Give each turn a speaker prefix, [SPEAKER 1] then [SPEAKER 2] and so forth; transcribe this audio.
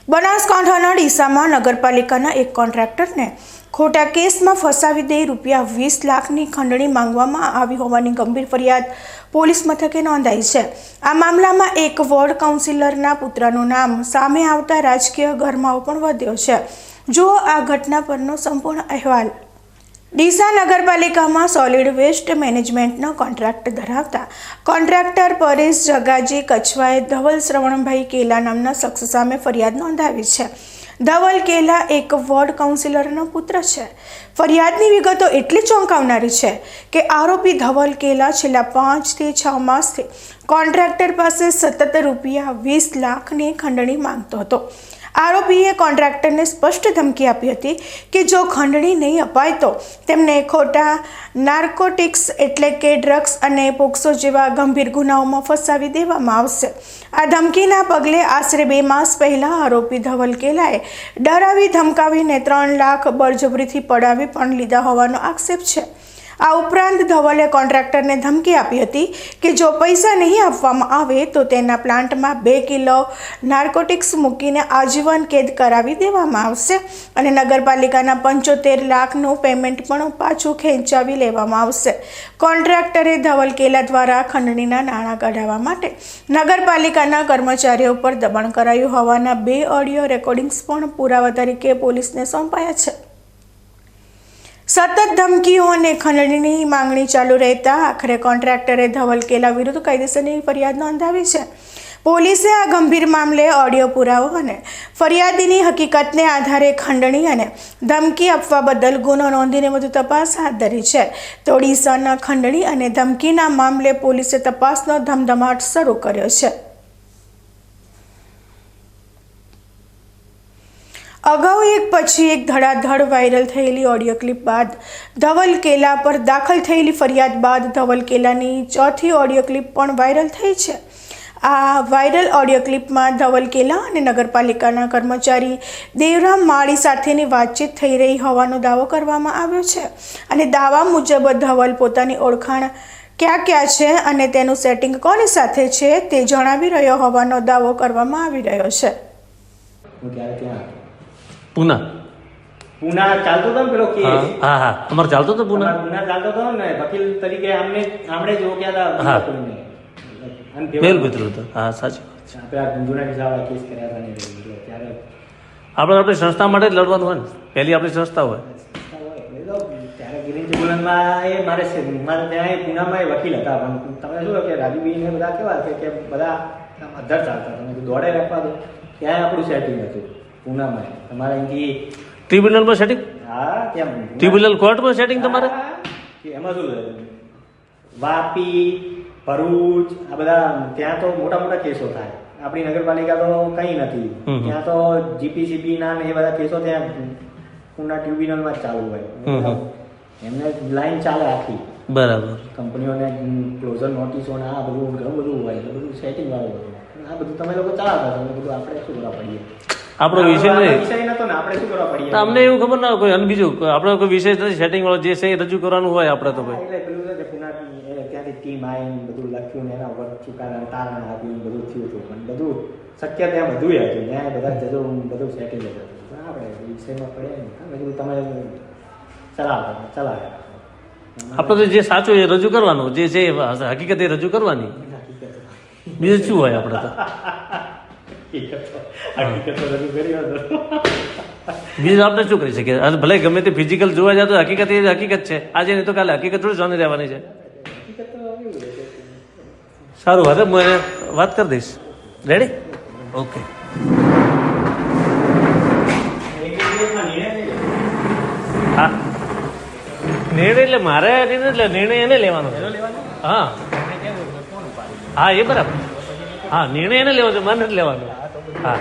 [SPEAKER 1] બનાસકાંઠાના ડીસામાં નગરપાલિકાના એક કોન્ટ્રાક્ટરને ખોટા કેસમાં ફસાવી દઈ ₹20 લાખની ખંડણી માંગવામાં આવી હોવાની ગંભીર ફરિયાદ પોલીસ મથકે નોંધાઈ છે। આ મામલામાં એક વોર્ડ કાઉન્સિલરના પુત્રનું નામ સામે આવતા રાજકીય ગરમાવો પણ વધ્યો છે। જુઓ આ ઘટના પરનો સંપૂર્ણ અહેવાલ। ડીસા નગરપાલિકામાં સોલિડ વેસ્ટ મેનેજમેન્ટનો કોન્ટ્રાક્ટ ધરાવતા કોન્ટ્રાક્ટર પરેશ જગાજી કચવાએ ધવલ શ્રવણભાઈ કેલા નામના શખ્સ સામે ફરિયાદ નોંધાવી છે। ધવલ કેલા એક વોર્ડ કાઉન્સિલરનો પુત્ર છે। ફરિયાદની વિગતો એટલી ચોંકાવનારી છે કે આરોપી ધવલ કેલા છેલ્લા 5 થી 6 માસથી કોન્ટ્રાક્ટર પાસે સતત ₹20 લાખની ખંડણી માંગતો હતો। આરોપીએ કોન્ટ્રાક્ટરને સ્પષ્ટ ધમકી આપી હતી કે જો ખંડણી નહીં અપાય તો તેમને ખોટા નાર્કોટિક્સ એટલે કે ડ્રગ્સ અને પોક્સો જેવા ગંભીર ગુનાઓમાં ફસાવી દેવામાં આવશે। આ ધમકીના પગલે આશરે 2 માસ પહેલા આરોપી ધવલ કેલાએ ડરાવી ધમકાવીને 3 લાખ બળજબરીથી પડાવી પણ લીધા હોવાનો આક્ષેપ છે। આ ઉપરાંત ધવલે કોન્ટ્રાક્ટરને ધમકી આપી હતી કે જો પૈસા નહીં આપવામાં આવે તો તેના પ્લાન્ટમાં 2 કિલો નાર્કોટિક્સ મૂકીને આજીવન કેદ કરાવી દેવામાં આવશે અને નગરપાલિકાના 75 લાખનું પેમેન્ટ પણ પાછું ખેંચાવી લેવામાં આવશે। કોન્ટ્રાક્ટરે ધવલ કેલા દ્વારા ખંડણીના નાણાં કઢાવવા માટે નગરપાલિકાના કર્મચારીઓ પર દબાણ કરાયું હોવાના 2 ઓડિયો રેકોર્ડિંગ્સ પણ પુરાવા તરીકે પોલીસને સોંપાયા છે। સતત ધમકીઓ અને ખંડણીની માંગણી ચાલુ રહેતા આખરે કોન્ટ્રાક્ટરે ધવલ કેલા વિરુદ્ધ કાયદેસરની ફરિયાદ નોંધાવી છે। પોલીસે આ ગંભીર મામલે ઓડિયો પુરાવો અને ફરિયાદીની હકીકતને આધારે ખંડણી અને ધમકી આપવા બદલ ગુનો નોંધીને વધુ તપાસ હાથ ધરી છે। તો ડીસાના ખંડણી અને ધમકીના મામલે પોલીસે તપાસનો ધમધમાટ શરૂ કર્યો છે। અગાઉ એક પછી એક ધડાધડ વાયરલ થયેલી ઓડિયો ક્લિપ બાદ ધવલ કેલા પર દાખલ થયેલી ફરિયાદ બાદ ધવલ કેલાની ચોથી ઓડિયો ક્લિપ પણ વાયરલ થઈ છે। આ વાયરલ ઓડિયો ક્લિપમાં ધવલ કેલા અને નગરપાલિકાના કર્મચારી દેવરામ માળી સાથેની વાતચીત થઈ રહી હોવાનો દાવો કરવામાં આવ્યો છે અને દાવા મુજબ ધવલ પોતાની ઓળખાણ ક્યાં છે અને તેનું સેટિંગ કોની સાથે છે તે જણાવી રહ્યો હોવાનો દાવો કરવામાં આવી રહ્યો છે।
[SPEAKER 2] પૂના
[SPEAKER 3] ચાલતો હતો ને પેલો કેસ?
[SPEAKER 2] હા હા અમારે ચાલતો હતો પૂના
[SPEAKER 3] ચાલતો હતો ને વકીલ તરીકે આમણે જ રોક્યા હતા।
[SPEAKER 2] હા પેલ મિત્ર હતો। હા સાચી
[SPEAKER 3] આપણે આ જુનાગઢ સાહેબ કેસ કર્યા હતા ને ત્યારે
[SPEAKER 2] આપણે આપણી સંસ્થા માટે જ લડવાનું હોય ને, પહેલી આપણી સંસ્થા હોય
[SPEAKER 3] ત્યારે ગિરીશ બુલંદમાં એ મારે ત્યાં પૂનામાં એ વકીલ હતા। પણ તમે શું કે રાજુભાઈ ને બધા કેવા છે કે બધા અધર ચાલતા તમે દોડે રાખવા દો, ત્યાં આપણું સેટિંગ હતું પૂનામાં। તમારે અહીંથી
[SPEAKER 2] ટ્રિબ્યુનલમાં સેટિંગ?
[SPEAKER 3] હા ત્યાં
[SPEAKER 2] ટ્રિબ્યુનલ કોર્ટમાં સેટિંગ તમારે?
[SPEAKER 3] એમાં શું વાપી ભરૂચ આ બધા ત્યાં તો મોટા મોટા કેસો થાય। આપણી નગરપાલિકા તો કંઈ નથી, ત્યાં તો જીપીસીબી ના ને એ બધા કેસો ત્યાં પૂના ટ્રિબ્યુનલમાં જ ચાલુ હોય। એમને લાઈન ચાલે આખી
[SPEAKER 2] બરાબર,
[SPEAKER 3] કંપનીઓને ક્લોઝર નોટિસો ને આ બધું ઘણું બધું હોય, બધું સેટિંગ વાળું હોય। આ બધું તમે લોકો ચલાવતા તમે બધું આપણે શું કરવા પડીએ?
[SPEAKER 2] આપણો વિષય નહીં,
[SPEAKER 3] નતો ને આપણે શું કરવા પડીએ?
[SPEAKER 2] અમને એવું ખબર ના કોઈ અને બીજું આપણે કોઈ વિષય નથી, સેટિંગ વાળો જે છે એ રજૂ કરવાનું હોય આપણે તો ભાઈ।
[SPEAKER 3] એટલે પેલું છે કે પુનાની ત્યાંથી ટીમ આવીને બધું લખ્યું ને એના ઉપર ચુકાદાને તારણ આપ્યું બધું થયું હતું, પણ બધું શક્ય ત્યાં બધું હતું, ત્યાં બધા જજો બધું સેટિંગ જ હતું, પણ આપણે વિષયમાં પડે ને બધું તમે ચલાવે
[SPEAKER 2] આપણે તો જે સાચું એ રજૂ કરવાનું, જે છે હકીકત એ રજૂ કરવાની, બીજું શું હોય આપણે તો? બીજું આપણે શું કરી શકીએ? ભલે ગમે તે ફિઝિકલ જોવા જાય તો હકીકત એ હકીકત છે, આજે નહીં તો કાલે હકીકત થોડી જાણી રહેવાની છે। સારું, હવે હું એને વાત કરી દઈશ। રેડી? ઓકે। હા, નિર્ણય એટલે મારે એટલે નિર્ણય એને લેવાનો છે। હા હા એ બરાબર, હા નિર્ણય એને લેવાનો છે, મારે નથી લેવાનો। હા